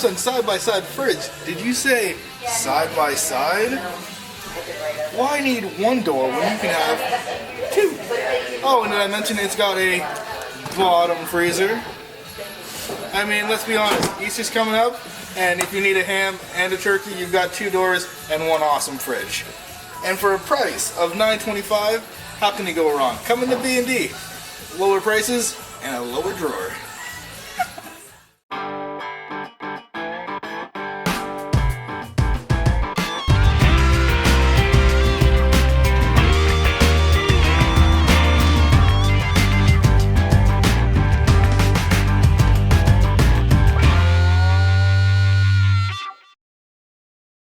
Thompson side-by-side fridge. Did you say side-by-side? Why need one door when you can have two? Oh, and did I mention it's got a bottom freezer? I mean, let's be honest, Easter's coming up, and if you need a ham and a turkey, you've got two doors and one awesome fridge. And for a price of $9.25, how can you go wrong? Come into B&D. Lower prices and a lower drawer.